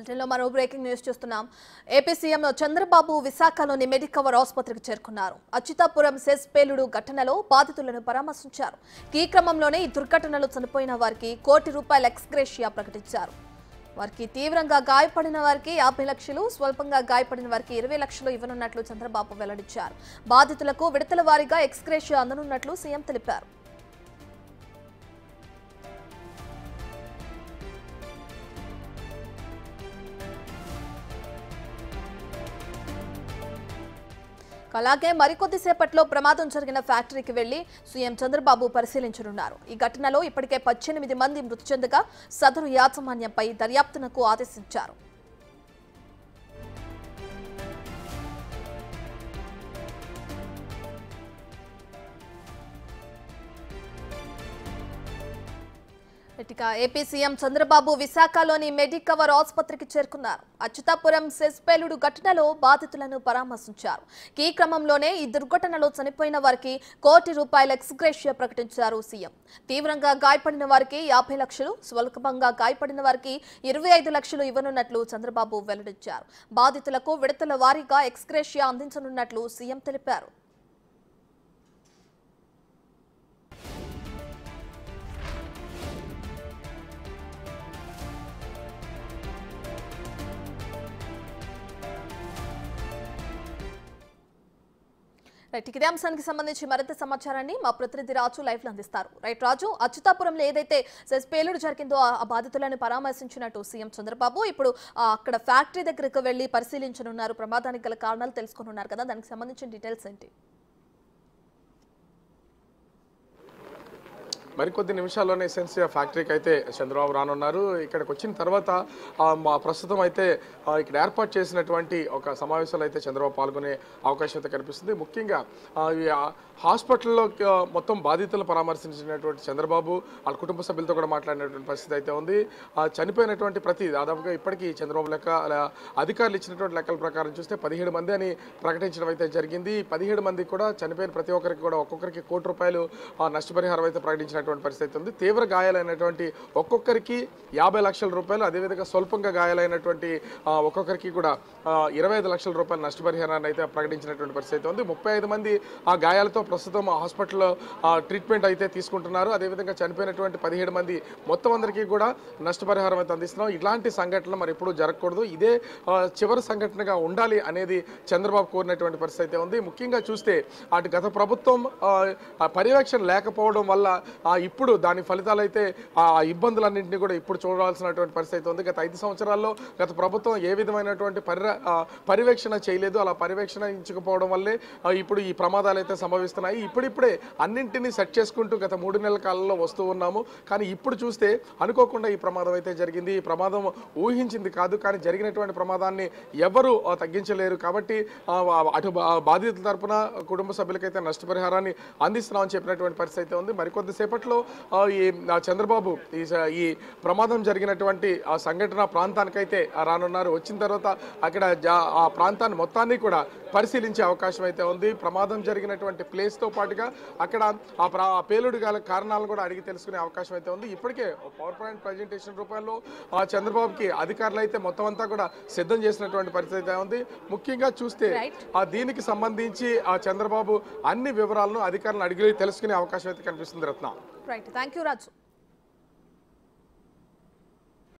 బులెటిన్లో మరో breaking news చూస్తున్నాం. ఏపీ సీఎం చంద్రబాబు విశాఖలోని మెడికవర్ ఆసుపత్రికి చేరుకున్నారు. అచ్యుతాపురం సెస్ పేలుడు ఘటనలో బాధితులను పరామర్శించారు. ఈ క్రమంలోనే ఈ దుర్ఘటనలో చనిపోయిన వారికి ₹1 కోటి ఎక్స్గ్రేషియా ప్రకటించారు. వారికి తీవ్రంగా గాయపడిన వారికి 50 లక్షలు, స్వల్పంగా గాయపడిన వారికి 20 లక్షలు ఇవ్వనున్నట్లు చంద్రబాబు వెల్లడించారు. బాధితులకు విడతల వారీగా ఎక్స్గ్రేషియా అందనున్నట్లు సీఎం తెలిపారు. అలాగే మరికొద్దిసేపట్లో ప్రమాదం జరిగిన ఫ్యాక్టరీకి వెళ్లి సీఎం చంద్రబాబు పరిశీలించనున్నారు. ఈ ఘటనలో ఇప్పటికే 18 మంది మృతి చెందగా సదరు యాజమాన్యంపై దర్యాప్తునకు ఆదేశించారు. ఏపీ సీఎం చంద్రబాబు విశాఖలోని మెడికవర్ ఆసుపత్రికి చేరుకున్నారు. అచ్యుతాపురం సెస్ పేలుడు ఘటనలో బాధితులను పరామర్శించారు. ఈ క్రమంలోనే ఈ దుర్ఘటనలో చనిపోయిన వారికి ₹1 కోటి ఎక్స్గ్రేషియా ప్రకటించారు సీఎం. తీవ్రంగా గాయపడిన వారికి 50 లక్షలు, స్వల్పంగా గాయపడిన వారికి 25 లక్షలు ఇవ్వనున్నట్లు చంద్రబాబు వెల్లడించారు. బాధితులకు విడతల వారీగా ఎక్స్గ్రేషియా అందించనున్నట్లు సీఎం తెలిపారు. ఇదే అంశానికి సంబంధించి మరింత సమాచారాన్ని మా ప్రతినిధి రాజు లైవ్ లో అందిస్తారు. రాజు, అచ్యుతాపురంలో ఏదైతే సెస్ పేలుడు జరిగిందో ఆ బాధితులను పరామర్శించినట్టు సీఎం చంద్రబాబు ఇప్పుడు అక్కడ ఫ్యాక్టరీ దగ్గరకు వెళ్లి పరిశీలించనున్నారు. ప్రమాదానికి గల కారణాలు తెలుసుకున్నారు కదా, దానికి సంబంధించిన డీటెయిల్స్ ఏంటి? మరికొద్ది నిమిషాల్లోనే ఎసెన్షియా ఫ్యాక్టరీకి అయితే చంద్రబాబు రానున్నారు. ఇక్కడికి వచ్చిన తర్వాత ప్రస్తుతం అయితే ఇక్కడ ఏర్పాటు చేసినటువంటి ఒక సమావేశంలో అయితే చంద్రబాబు పాల్గొనే అవకాశం అయితే కనిపిస్తుంది. ముఖ్యంగా హాస్పిటల్లో మొత్తం బాధితులను పరామర్శించినటువంటి చంద్రబాబు వాళ్ళ కుటుంబ సభ్యులతో కూడా మాట్లాడినటువంటి పరిస్థితి అయితే ఉంది. చనిపోయినటువంటి దాదాపుగా ఇప్పటికీ చంద్రబాబు అధికారులు ఇచ్చినటువంటి లెక్కల ప్రకారం చూస్తే 17 మంది అని ప్రకటించడం అయితే జరిగింది. 17 మందికి కూడా చనిపోయిన ప్రతి ఒక్కరికి కూడా ఒక్కొక్కరికి ₹1 కోటి నష్టపరిహారం అయితే ప్రకటించిన పరిస్థితి ఉంది. తీవ్ర గాయాలైనటువంటి ఒక్కొక్కరికి ₹50 లక్షల, అదేవిధంగా స్వల్పంగా గాయాలైనటువంటి ఒక్కొక్కరికి కూడా ₹25 లక్షల నష్టపరిహారాన్ని అయితే ప్రకటించినటువంటి పరిస్థితి ఉంది. 35 మంది ఆ గాయాలతో ప్రస్తుతం హాస్పిటల్లో ట్రీట్మెంట్ అయితే తీసుకుంటున్నారు. అదేవిధంగా చనిపోయినటువంటి 17 మంది మొత్తం అందరికీ కూడా నష్టపరిహారం అయితే అందిస్తున్నాం. ఇలాంటి సంఘటనలు మరి ఎప్పుడు జరగకూడదు, ఇదే చివరి సంఘటనగా ఉండాలి అనేది చంద్రబాబు కోరినటువంటి పరిస్థితి అయితే ఉంది. ముఖ్యంగా చూస్తే అటు గత ప్రభుత్వం పర్యవేక్షణ లేకపోవడం వల్ల ఇప్పుడు దాని ఫలితాలు అయితే ఆ ఇబ్బందులన్నింటినీ కూడా ఇప్పుడు చూడాల్సినటువంటి పరిస్థితి ఉంది. గత 5 సంవత్సరాల్లో గత ప్రభుత్వం ఏ విధమైనటువంటి పర్యవేక్షణ చేయలేదు. అలా పర్యవేక్షించకపోవడం వల్లే ఇప్పుడు ఈ ప్రమాదాలు అయితే సంభవిస్తున్నాయి. ఇప్పుడిప్పుడే అన్నింటినీ సెట్ చేసుకుంటూ గత 3 నెలల కాలంలో వస్తూ ఉన్నాము. కానీ ఇప్పుడు చూస్తే అనుకోకుండా ఈ ప్రమాదం అయితే జరిగింది. ఈ ప్రమాదం ఊహించింది కాదు, కానీ జరిగినటువంటి ప్రమాదాన్ని ఎవరు తగ్గించలేరు. కాబట్టి అటు బాధితుల తరపున కుటుంబ సభ్యులకైతే నష్టపరిహారాన్ని అందిస్తున్నామని చెప్పినటువంటి పరిస్థితి ఉంది. మరికొద్దిసేపట్లో ఈ చంద్రబాబు ఈ ప్రమాదం జరిగినటువంటి ఆ సంఘటన ప్రాంతానికైతే రానున్నారు. వచ్చిన తర్వాత అక్కడ ఆ ప్రాంతాన్ని మొత్తాన్ని కూడా పరిశీలించే అవకాశం అయితే ఉంది. ప్రమాదం జరిగినటువంటి ప్లేస్తో పాటుగా అక్కడ ఆ పేలుడు కారణాలను కూడా అడిగి తెలుసుకునే అవకాశం అయితే ఉంది. ఇప్పటికే పవర్ పాయింట్ ప్రజెంటేషన్ రూపంలో చంద్రబాబుకి అధికారులు అయితే మొత్తం అంతా కూడా సిద్ధం చేసినటువంటి పరిస్థితి అయితే ఉంది. ముఖ్యంగా చూస్తే దీనికి సంబంధించి చంద్రబాబు అన్ని వివరాలను అధికారులను అడిగి తెలుసుకునే అవకాశం అయితే కనిపిస్తుంది. Ratna. Right, thank you Raju.